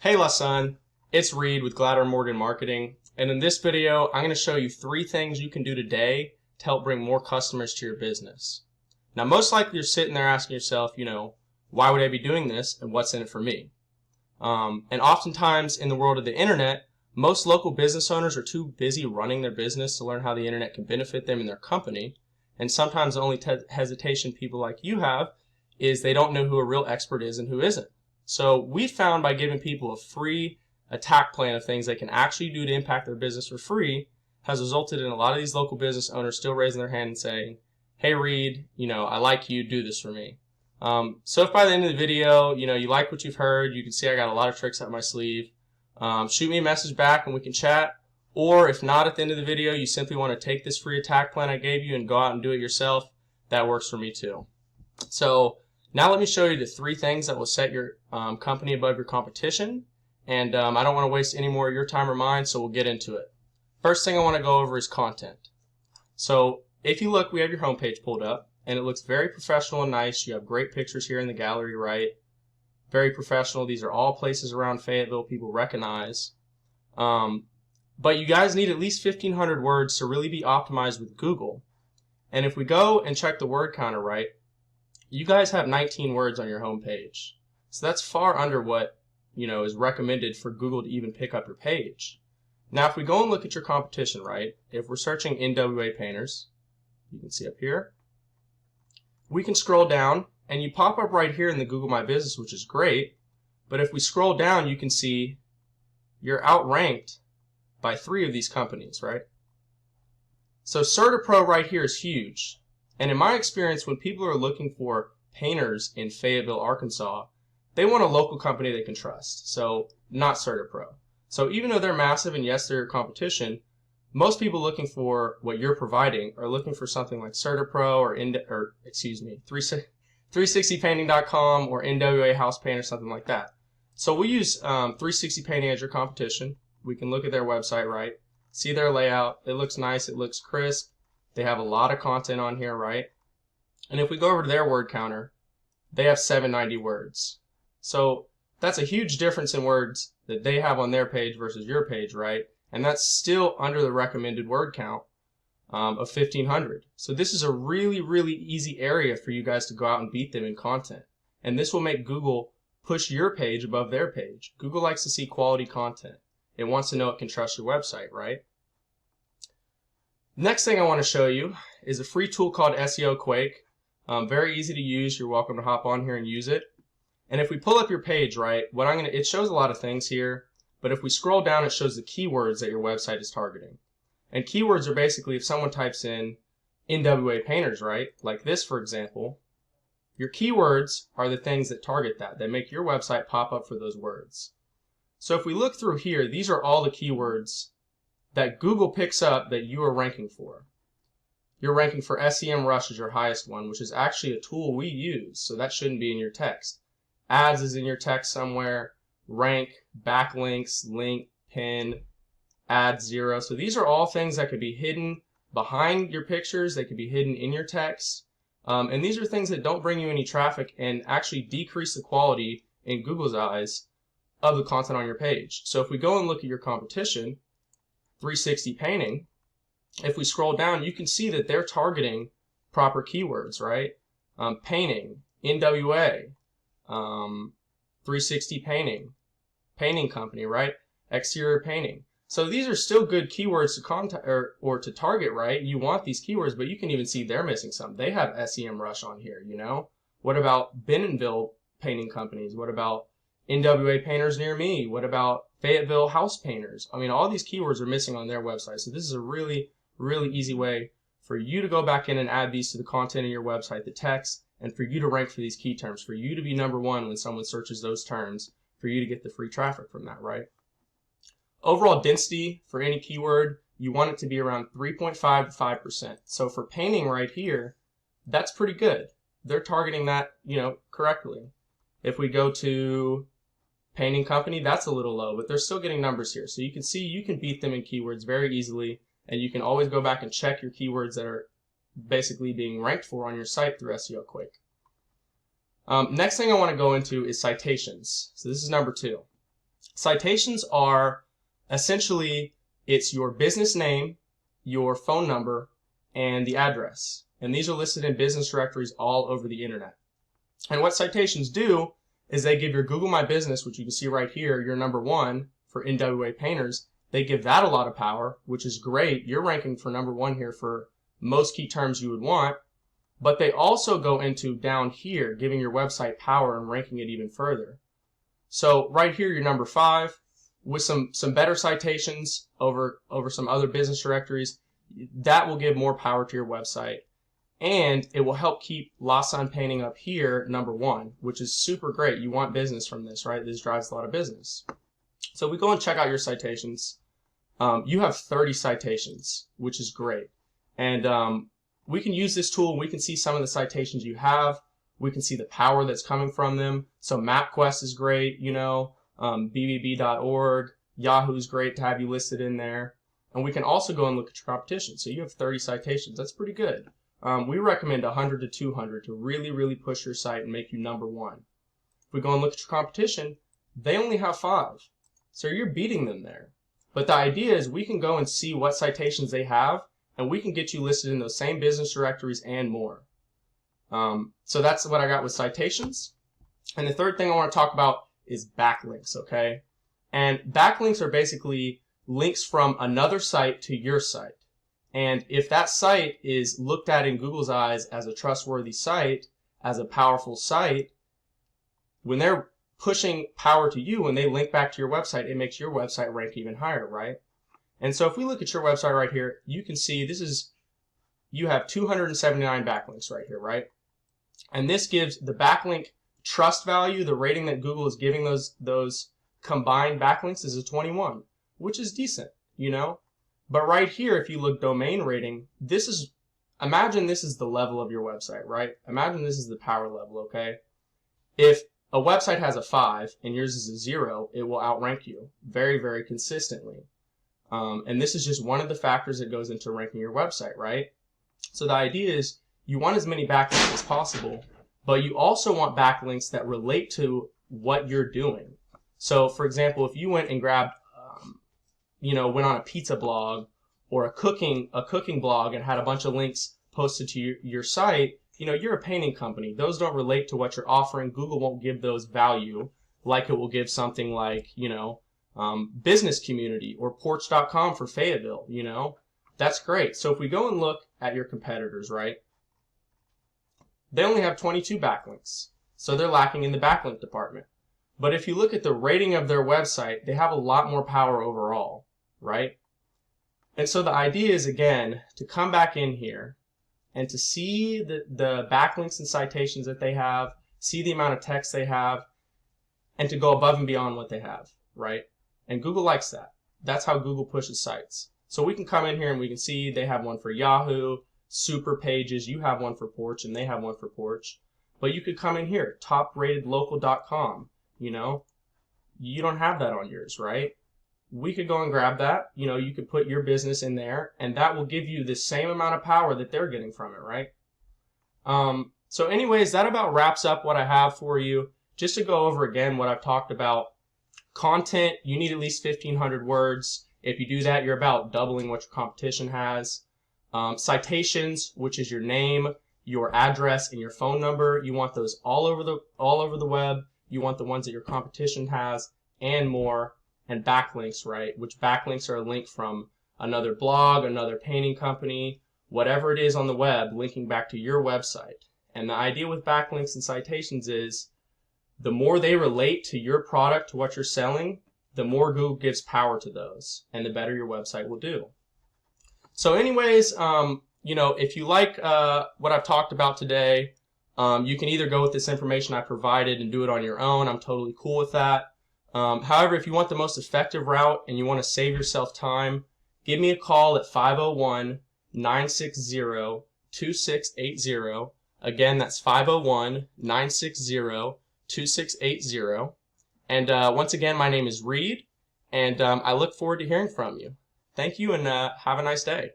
Hey Lasun, it's Reed with Gladder Morgan Marketing, and in this video I'm going to show you 3 things you can do today to help bring more customers to your business. Now most likely you're sitting there asking yourself, why would I be doing this and what's in it for me? And oftentimes in the world of the internet, most local business owners are too busy running their business to learn how the internet can benefit them and their company, and sometimes the only hesitation people like you have is they don't know who a real expert is and who isn't. So we found by giving people a free attack plan of things they can actually do to impact their business for free has resulted in a lot of these local business owners still raising their hand and saying, hey Reed, I like you, do this for me. So if by the end of the video, you like what you've heard, you can see I got a lot of tricks up my sleeve, shoot me a message back and we can chat. Or if not, at the end of the video, you simply want to take this free attack plan I gave you and go out and do it yourself, that works for me too. So now let me show you the 3 things that will set your company above your competition. And I don't want to waste any more of your time or mine, so we'll get into it. First thing I want to go over is content. So if you look, we have your homepage pulled up, and it looks very professional and nice. You have great pictures here in the gallery, right? Very professional. These are all places around Fayetteville people recognize. But you guys need at least 1,500 words to really be optimized with Google. And if we go and check the word counter, right, you guys have 19 words on your homepage. So that's far under what, is recommended for Google to even pick up your page. Now, if we go and look at your competition, right, if we're searching NWA painters, you can see up here, we can scroll down and you pop up right here in the Google My Business, which is great. But if we scroll down, you can see you're outranked by 3 of these companies, right? So CertaPro right here is huge. And in my experience, when people are looking for painters in Fayetteville, Arkansas, they want a local company they can trust. So not CertaPro. So even though they're massive and yes, they're your competition, most people looking for what you're providing are looking for something like CertaPro or 360painting.com or NWA House Paint or something like that. So we use 360 Painting as your competition. We can look at their website, right? See their layout. It looks nice. It looks crisp. They have a lot of content on here, right? And if we go over to their word counter, they have 790 words. So that's a huge difference in words that they have on their page versus your page, right? And that's still under the recommended word count of 1,500. So this is a really, really easy area for you guys to go out and beat them in content. And this will make Google push your page above their page. Google likes to see quality content. It wants to know it can trust your website, right? Next thing I want to show you is a free tool called SEO Quake. Very easy to use. You're welcome to hop on here and use it. And if we pull up your page, right, it shows a lot of things here, but if we scroll down, it shows the keywords that your website is targeting. And keywords are basically if someone types in NWA painters, right, like this, for example, your keywords are the things that target that make your website pop up for those words. So if we look through here, these are all the keywords that Google picks up that you are ranking for. You're ranking for SEMrush is your highest one, which is actually a tool we use, so that shouldn't be in your text. Ads is in your text somewhere, rank, backlinks, link, pin, ad 0. So these are all things that could be hidden behind your pictures. They could be hidden in your text. And these are things that don't bring you any traffic and actually decrease the quality in Google's eyes of the content on your page. So if we go and look at your competition, 360 Painting, if we scroll down, you can see that they're targeting proper keywords, right? Painting, NWA, 360 Painting, painting company, right? Exterior painting. So these are still good keywords to contact or to target, right? You want these keywords, but you can even see they're missing some. They have SEMrush on here, What about Bentonville painting companies? What about NWA painters near me? What about Fayetteville house painters? I mean, all these keywords are missing on their website. So this is a really, really easy way for you to go back in and add these to the content of your website, the text, and for you to rank for these key terms, for you to be number 1 when someone searches those terms, for you to get the free traffic from that, right? Overall density for any keyword, you want it to be around 3.5 to 5%. So for painting right here, that's pretty good. They're targeting that, correctly. If we go to painting company, that's a little low, but they're still getting numbers here. So you can see you can beat them in keywords very easily, and you can always go back and check your keywords that are basically being ranked for on your site through SEO Quake. Next thing I want to go into is citations. So this is number 2. Citations are essentially, it's your business name, your phone number, and the address. And these are listed in business directories all over the internet. And what citations do is they give your Google My Business, which you can see right here, your #1 for NWA painters. They give that a lot of power, which is great. You're ranking for #1 here for most key terms you would want. But they also go into down here, giving your website power and ranking it even further. So right here, you're #5 with some better citations over some other business directories. That will give more power to your website. And it will help keep Lasun painting up here #1, which is super great. You want business from this, right? This drives a lot of business. So we go and check out your citations. You have 30 citations, which is great. And we can use this tool. We can see some of the citations you have. We can see the power that's coming from them. So MapQuest is great, bbb.org, Yahoo's great to have you listed in there. And we can also go and look at your competition. So you have 30 citations. That's pretty good. We recommend 100 to 200 to really, really push your site and make you #1. If we go and look at your competition, they only have 5. So you're beating them there. But the idea is we can go and see what citations they have, and we can get you listed in those same business directories and more. So that's what I got with citations. And the third thing I want to talk about is backlinks, okay? And backlinks are basically links from another site to your site. And if that site is looked at in Google's eyes as a trustworthy site, as a powerful site, when they're pushing power to you, when they link back to your website, it makes your website rank even higher, right? And so if we look at your website right here, you can see you have 279 backlinks right here, right? And this gives the backlink trust value, the rating that Google is giving those combined backlinks is a 21, which is decent, But right here, if you look domain rating, imagine this is the level of your website, right? Imagine this is the power level, okay? If a website has a 5 and yours is a 0, it will outrank you very, very consistently. And this is just one of the factors that goes into ranking your website, right? So the idea is you want as many backlinks as possible, but you also want backlinks that relate to what you're doing. So for example, if you went and grabbed went on a pizza blog or a cooking blog and had a bunch of links posted to your site, you're a painting company. Those don't relate to what you're offering. Google won't give those value like it will give something like, business community or porch.com for Fayetteville, That's great. So if we go and look at your competitors, right? They only have 22 backlinks. So they're lacking in the backlink department. But if you look at the rating of their website, they have a lot more power overall, right? And so the idea is, again, to come back in here and to see the backlinks and citations that they have, see the amount of text they have, and to go above and beyond what they have, right? And Google likes that. That's how Google pushes sites. So we can come in here and we can see they have one for Yahoo, Super Pages, you have one for Porch, and they have one for Porch. But you could come in here, topratedlocal.com. You don't have that on yours, right? We could go and grab that. You could put your business in there, and that will give you the same amount of power that they're getting from it, right? So anyways, that about wraps up what I have for you. Just to go over again what I've talked about. Content, you need at least 1,500 words. If you do that, you're about doubling what your competition has. Citations, which is your name, your address, and your phone number. You want those all over the web. You want the ones that your competition has and more. And backlinks, right? Which backlinks are a link from another blog, another painting company, whatever it is on the web, linking back to your website. And the idea with backlinks and citations is the more they relate to your product, to what you're selling, the more Google gives power to those, and the better your website will do. So anyways, if you like what I've talked about today, you can either go with this information I provided and do it on your own. I'm totally cool with that. However, if you want the most effective route and you want to save yourself time, give me a call at 501-960-2680. Again, that's 501-960-2680. And once again, my name is Reed, and I look forward to hearing from you. Thank you, and have a nice day.